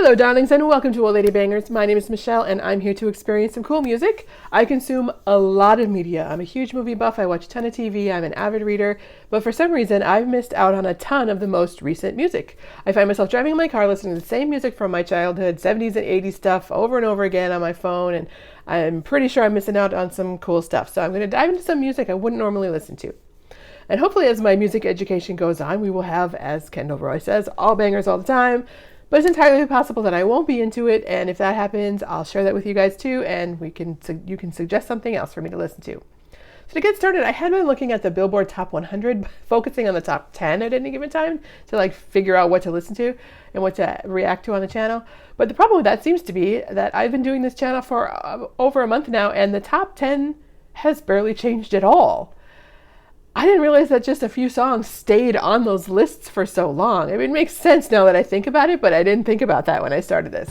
Hello, darlings, and welcome to Old Lady Bangers. My name is Michelle, and I'm here to experience some cool music. I consume a lot of media. I'm a huge movie buff. I watch a ton of TV. I'm an avid reader. But for some reason, I've missed out on a ton of the most recent music. I find myself driving in my car listening to the same music from my childhood, 70s and 80s stuff, over and over again on my phone, and I'm pretty sure I'm missing out on some cool stuff. So I'm going to dive into some music I wouldn't normally listen to. And hopefully, as my music education goes on, we will have, as Kendall Roy says, all bangers all the time. But it's entirely possible that I won't be into it, and if that happens, I'll share that with you guys too, and you can suggest something else for me to listen to. So to get started, I had been looking at the Billboard Top 100, focusing on the top 10 at any given time to figure out what to listen to and what to react to on the channel. But the problem with that seems to be that I've been doing this channel for over a month now, and the top 10 has barely changed at all. I didn't realize that just a few songs stayed on those lists for so long. I mean, it makes sense now that I think about it, but I didn't think about that when I started this.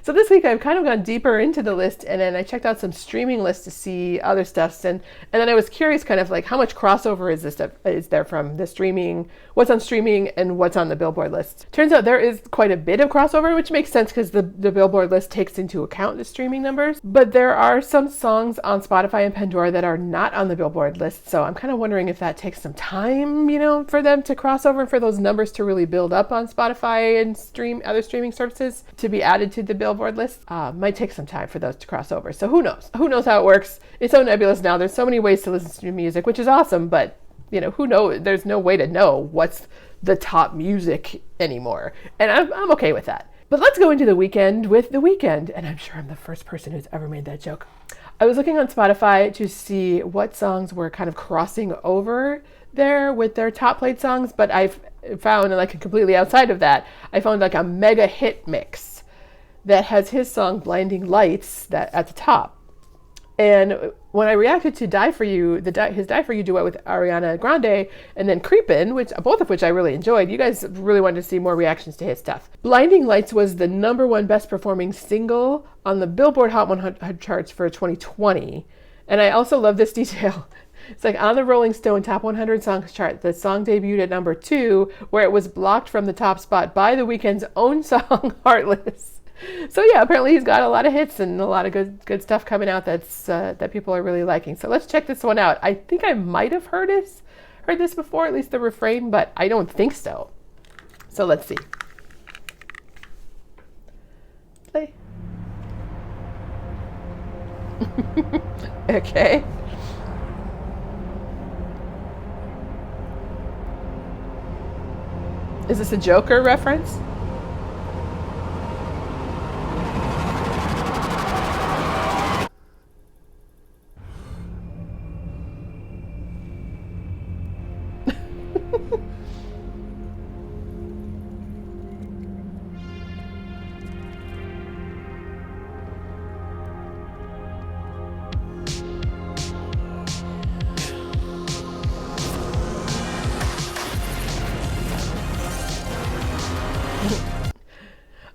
So this week I've kind of gone deeper into the list, and then I checked out some streaming lists to see other stuff, and then I was curious kind of how much crossover is there from the streaming, what's on streaming and what's on the Billboard list. Turns out there is quite a bit of crossover, which makes sense because the Billboard list takes into account the streaming numbers, but there are some songs on Spotify and Pandora that are not on the Billboard list, so I'm kind of wondering if that takes some time, for them to cross over and for those numbers to really build up on Spotify and other streaming services to be added to the Billboard list. Might take some time for those to cross over. So who knows? Who knows how it works? It's so nebulous now. There's so many ways to listen to music, which is awesome, but who knows? There's no way to know what's the top music anymore. And I'm okay with that. But let's go into the weekend with The Weeknd. And I'm sure I'm the first person who's ever made that joke. I was looking on Spotify to see what songs were kind of crossing over there with their top played songs, but I've found completely outside of that, I found a mega hit mix that has his song Blinding Lights at the top. And when I reacted to Die For You, his Die For You duet with Ariana Grande, and then Creepin', both of which I really enjoyed, you guys really wanted to see more reactions to his stuff. Blinding Lights was the #1 best performing single on the Billboard Hot 100 charts for 2020. And I also love this detail. It's on the Rolling Stone Top 100 Songs chart, the song debuted at #2, where it was blocked from the top spot by The Weeknd's own song, Heartless. So yeah, apparently he's got a lot of hits and a lot of good stuff coming out that people are really liking. So let's check this one out. I think I might have heard this before, at least the refrain, but I don't think so. So let's see. Play. Okay. Is this a Joker reference?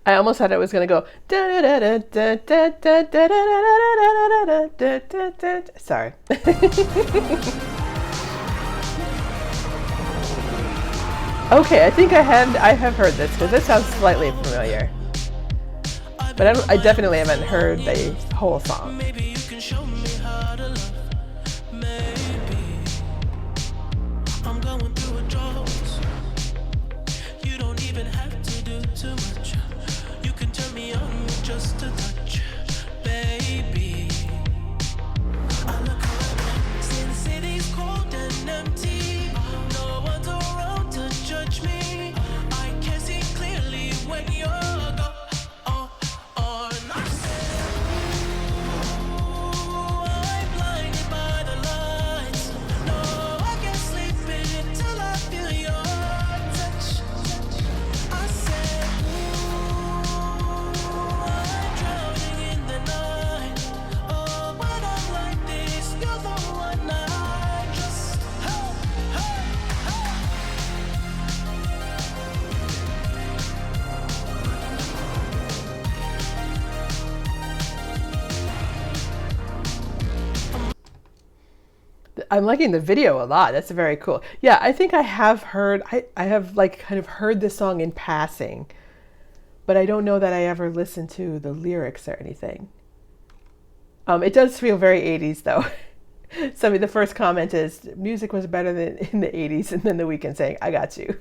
I almost thought it was going to go. Sorry. Okay, I think I have heard this because this sounds slightly familiar, but I definitely haven't heard the whole song. Just a touch, baby. I look around, since city's cold and empty, no one's around to judge me. I can see clearly when you're gone. I said, ooh, I'm blinded by the lights. No, I can't sleep until I feel your touch. I said, I'm liking the video a lot. That's very cool. Yeah, I think I have heard, I have kind of heard this song in passing, but I don't know that I ever listened to the lyrics or anything. It does feel very 80s though. The first comment is, music was better than in the 80s, and then The Weeknd saying, I got you.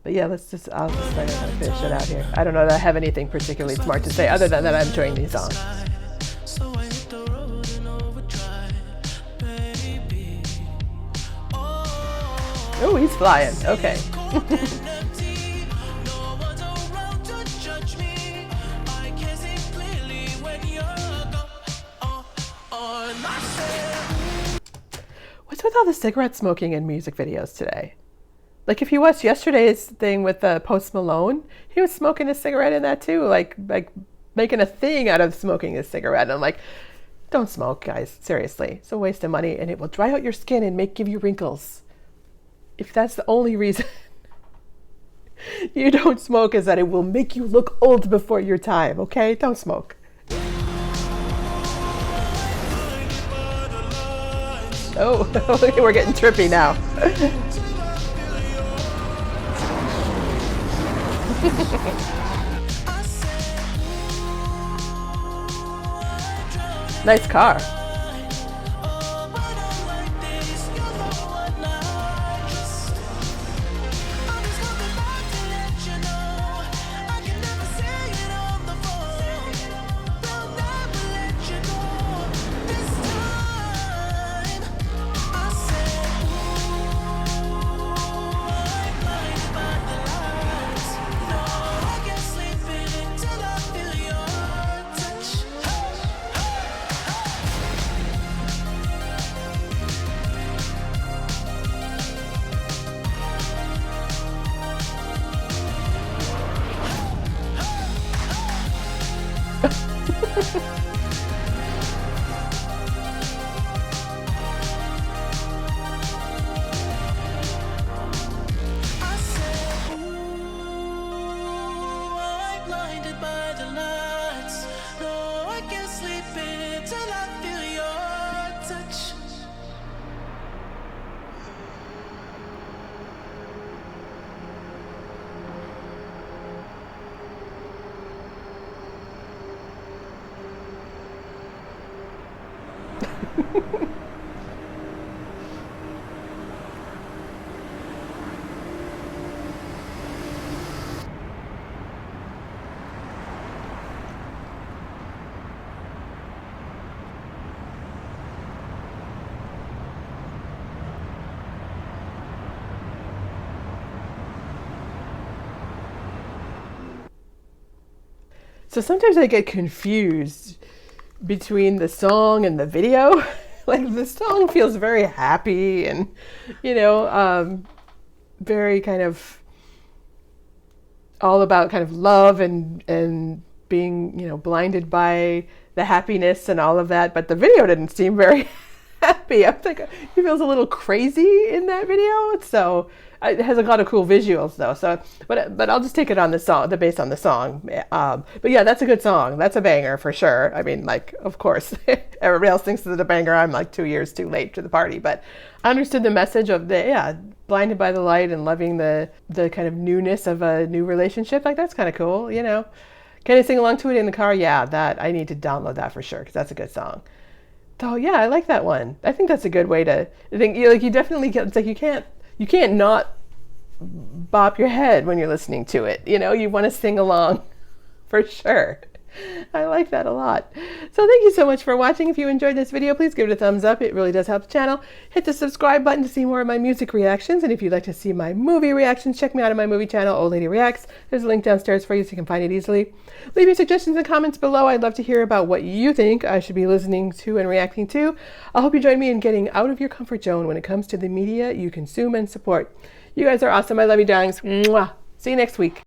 But yeah, I'll just try to finish it out here. I don't know that I have anything particularly smart to say other than that I'm enjoying these songs. So I hit the road and overdrive, baby. Oh, he's flying. Okay. No one's around to judge me. I can see clearly when you're gone. I said, What's with all the cigarette smoking in music videos today? Like if you watched yesterday's thing with Post Malone, he was smoking a cigarette in that too, like making a thing out of smoking a cigarette. And I'm like, don't smoke, guys. Seriously, it's a waste of money, and it will dry out your skin and give you wrinkles. If that's the only reason you don't smoke, is that it will make you look old before your time. Okay, don't smoke. Oh, we're getting trippy now. Nice car. So sometimes I get confused between the song and the video. Like the song feels very happy and, very kind of all about kind of love and being, blinded by the happiness and all of that. But the video didn't seem very happy. I think he feels a little crazy in that video. So it has a lot of cool visuals though. So, but I'll just take it on the song, based on the song. But yeah, that's a good song. That's a banger for sure. I mean, like, of course, everybody else thinks it's a banger. I'm like 2 years too late to the party, but I understood the message of blinded by the light and loving the kind of newness of a new relationship. Like that's kind of cool, Can I sing along to it in the car? Yeah, that I need to download that for sure because that's a good song. So yeah, I like that one. I think that's a good way to think. You definitely get. It's like you can't not bop your head when you're listening to it. You want to sing along for sure. I like that a lot. So thank you so much for watching. If you enjoyed this video, please give it a thumbs up. It really does help the channel. Hit the subscribe button to see more of my music reactions. And if you'd like to see my movie reactions, check me out on my movie channel, Old Lady Reacts. There's a link downstairs for you so you can find it easily. Leave your suggestions and comments below. I'd love to hear about what you think I should be listening to and reacting to. I hope you join me in getting out of your comfort zone when it comes to the media you consume and support. You guys are awesome. I love you, darlings. Mwah. See you next week.